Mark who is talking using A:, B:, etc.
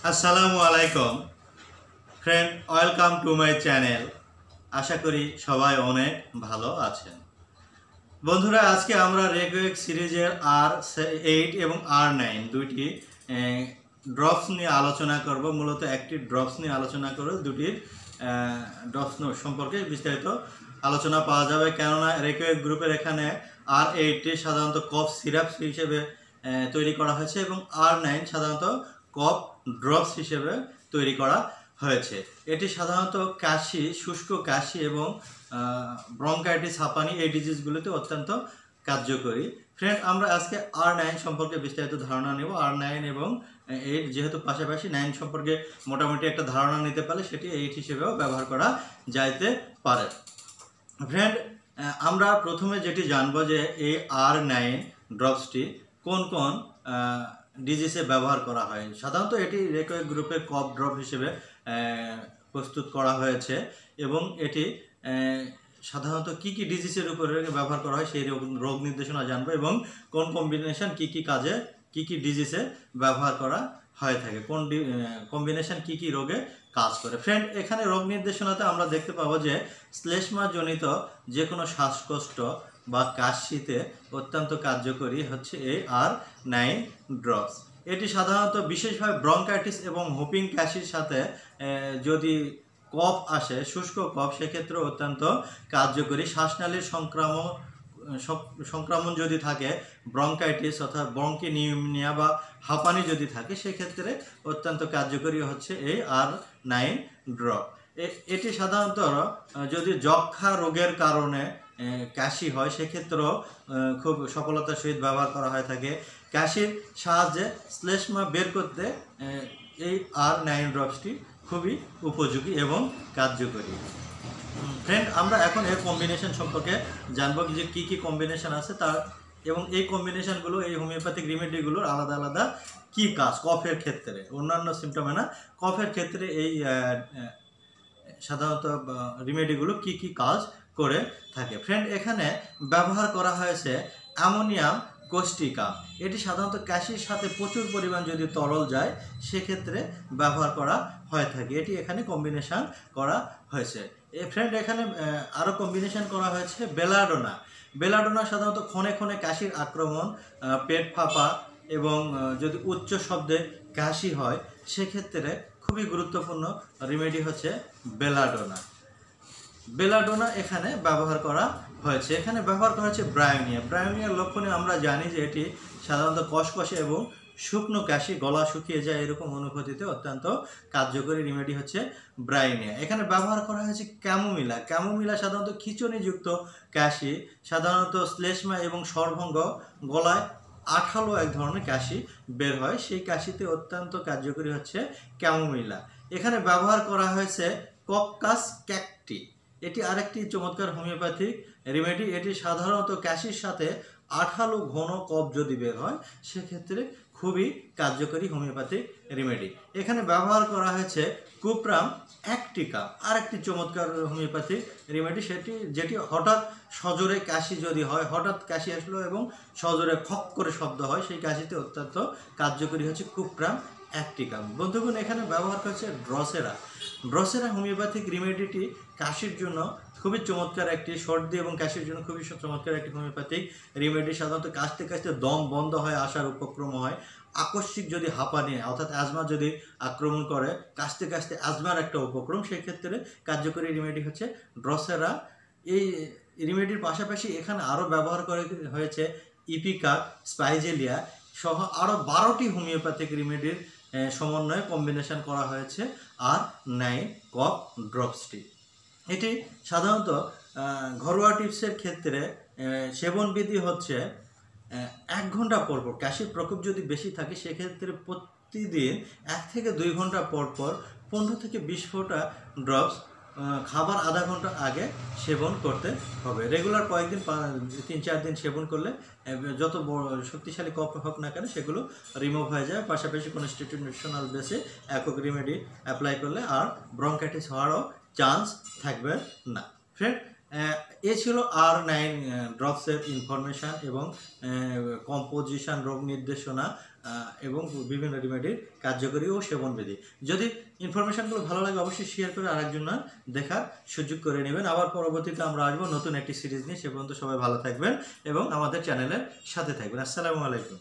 A: আসসালামু আলাইকুম friend, welcome to my channel. আশা করি সবাই অনেক ভালো আছেন। বন্ধুরা, আজকে আমরা রেগুয়েক সিরিজের R8 এবং R9 দুইটি ড্রপস নিয়ে আলোচনা করব। মূলত একটি ড্রপস নিয়ে আলোচনা করব, দুটির ড্রপস সম্পর্কে বিস্তারিত আলোচনা পাওয়া যাবে। কেননা রেগুয়েক গ্রুপের এখানে R8টি সাধারণত কফ সিরাপ হিসেবে তৈরি করা হয়েছে এবং R9 সাধারণত কফ ড্রপস হিসেবে তৈরি করা হয়েছে। এটি সাধারণত কাশি, শুষ্ক কাশি এবং ব্রঙ্কাইটিস, হাঁপানি এই ডিজিজগুলোতে অত্যন্ত কার্যকরী। ফ্রেন্ড, আমরা আজকে R9 সম্পর্কে বিস্তারিত ধারণা নেব। R9 এবং 8 যেহেতু পাশাপাশি, 9 সম্পর্কে মোটামুটি একটা ধারণা নিতে পারলে সেটি 8 হিসেবেও ব্যবহার করা যাইতে পারে। ফ্রেন্ড, আমরা প্রথমে যেটি জানবো যে এই R9 ড্রপসটি কোন কোন ডিজিজে ব্যবহার করা হয়। সাধারণত এটি রেগুয়েক গ্রুপের কফ ড্রপ হিসেবে প্রস্তুত করা হয়েছে এবং এটি সাধারণত কি কি ডিজিজের উপরে ব্যবহার করা হয় সেই রোগ নির্দেশনা জানবো এবং কোন কম্বিনেশন কি কি কাজে কি কি ডিজিজে ব্যবহার করা হয়ে থাকে, কোন কম্বিনেশন কি কি রোগে কাজ করে। ফ্রেন্ড, এখানে রোগ নির্দেশনাতে আমরা দেখতে পাবো যে শ্লেষ্মা জনিত যে কোনো শ্বাসকষ্ট বা কাশিতে অত্যন্ত কার্যকরী হচ্ছে এই R9 ড্রপস। এটি সাধারণত বিশেষভাবে ব্রঙ্কাইটিস এবং হোপিং কাশির সাথে যদি কফ আসে, শুষ্ক কফ, সেক্ষেত্রে অত্যন্ত কার্যকরী। শ্বাসনালীর সংক্রমণ যদি থাকে, ব্রঙ্কাইটিস অর্থাৎ ব্রঙ্কিনিউমোনিয়া বা হাঁপানি যদি থাকে, সেক্ষেত্রে অত্যন্ত কার্যকরী হচ্ছে এই R9 ড্রপ। এটি সাধারণত যদি যক্ষা রোগের কারণে কাশি হয়, সেক্ষেত্রেও খুব সফলতার সহিত ব্যবহার করা হয়ে থাকে। কাশির সাহায্যে শ্লেষ্মা বের করতে এই R9 ড্রপসটি খুবই উপযোগী এবং কার্যকরী। ফ্রেন্ড, আমরা এখন এর কম্বিনেশন সম্পর্কে জানবো যে কি কি কম্বিনেশন আছে তার, এবং এই কম্বিনেশনগুলো, এই হোমিওপ্যাথিক রেমেডিগুলোর আলাদা আলাদা কি কাজ কফের ক্ষেত্রে, অন্যান্য সিমটমে না, কফের ক্ষেত্রে এই সাধারণত রেমেডিগুলো কি কি কাজ করে থাকে। ফ্রেন্ড, এখানে ব্যবহার করা হয়েছে অ্যামোনিয়াম কোস্টিকা। এটি সাধারণত কাশির সাথে প্রচুর পরিমাণ যদি তরল যায়, সেক্ষেত্রে ব্যবহার করা হয়ে থাকে। এটি এখানে কম্বিনেশন করা হয়েছে। ফ্রেন্ড, এখানে আরও কম্বিনেশন করা হয়েছে বেলাডোনা। বেলাডোনা সাধারণত ক্ষণে ক্ষণে কাশির আক্রমণ, পেট ফাঁপা এবং যদি উচ্চ শব্দে কাশি হয়, সেক্ষেত্রে খুবই গুরুত্বপূর্ণ রেমেডি হচ্ছে বেলাডোনা। বেলাডোনা এখানে ব্যবহার করা হয়েছে। এখানে ব্যবহার করা হচ্ছে ব্রায়োনিয়া। ব্রায়োনিয়ার লক্ষণে আমরা জানি যে এটি সাধারণত কষকষে এবং শুকনো কাশি, গলা শুকিয়ে যায় এরকম অনুভূতিতে অত্যন্ত কার্যকরী রেমেডি হচ্ছে ব্রায়োনিয়া। এখানে ব্যবহার করা হয়েছে ক্যামোমিলা। ক্যামোমিলা সাধারণত খিঁচুনিযুক্ত কাশি, সাধারণত শ্লেষ্মা এবং স্বরভঙ্গ, গলায় আঠালো এক ধরনের কাশি বের হয়, সেই কাশিতে অত্যন্ত কার্যকরী হচ্ছে ক্যামোমিলা। এখানে ব্যবহার করা হয়েছে কক্কাস ক্যাকটি। এটি আরেকটি চমৎকার হোমিওপ্যাথিক রেমেডি। এটি সাধারণত কাশির সাথে আঠালো ঘন কফ যদি বের হয়, সেক্ষেত্রে খুবই কার্যকরী হোমিওপ্যাথিক রেমেডি। এখানে ব্যবহার করা হয়েছে কুপ্রাম অ্যাক্টিকা, আরেকটি চমৎকার হোমিওপ্যাথিক রেমেডি, যেটি হঠাৎ সজোরে কাশি যদি হয়, হঠাৎ কাশি আসলো এবং সজোরে খক করে শব্দ হয়, সেই কাশিতে অত্যন্ত কার্যকরী হচ্ছে কুপ্রাম অ্যাক্টিকা। বন্ধুগণ, এখানে ব্যবহার করছে ড্রসেরা। ড্রসেরা হোমিওপ্যাথিক রেমেডিটি কাশির জন্য খুবই চমৎকার একটি, সর্দি এবং কাশির জন্য খুবই চমৎকার একটি হোমিওপ্যাথিক রেমেডি। সাধারণত কাশতে কাশতে দম বন্ধ হয়ে আসার উপক্রম হয়, আকস্মিক যদি হাঁপানি অর্থাৎ অ্যাজমা যদি আক্রমণ করে, কাশতে কাশতে অ্যাজমার একটা উপক্রম, সেক্ষেত্রে কার্যকরী রেমেডি হচ্ছে ড্রসেরা। এই রেমেডির পাশাপাশি এখানে আরও ব্যবহার করে হয়েছে ইপিকা, স্পাইজেলিয়া সহ আরও 12টি হোমিওপ্যাথিক রেমেডির সমন্বয়ে কম্বিনেশন করা হয়েছে R9 কফ ড্রপসটি। এটি সাধারণত ঘরোয়া টিপসের ক্ষেত্রে সেবনবিধি হচ্ছে 1 ঘন্টা পর পর। কাশির প্রকোপ যদি বেশি থাকে, সেক্ষেত্রে প্রতিদিন 1 থেকে 2 ঘন্টা পর পর 15 থেকে 20 ফোঁটা ড্রপস খাবার আধা ঘন্টা আগে সেবন করতে হবে। রেগুলার কয়েকদিন, 3-4 দিন সেবন করলে যত শক্তিশালী কফ হোক না কেন, সেগুলো রিমুভ হয়ে যায়। পাশাপাশি কনস্টিটিউশনাল বেসে একক রেমেডি অ্যাপ্লাই করলে আর ব্রঙ্কাইটিস হওয়ারও চান্স থাকবে না। ফ্রেন্ড, এ ছিল R9 ড্রপসের ইনফরমেশান এবং কম্পোজিশন, রোগ নির্দেশনা এবং বিভিন্ন রেমেডির কার্যকরী ও সেবনবিধি। যদি ইনফরমেশানগুলো ভালো লাগে অবশ্যই শেয়ার করে আরেকজন দেখার সুযোগ করে নেবেন। আবার পরবর্তীতে আমরা আসবো নতুন একটি সিরিজ নিয়ে। সে পর্যন্ত সবাই ভালো থাকবেন এবং আমাদের চ্যানেলের সাথে থাকবেন। আসসালামু আলাইকুম।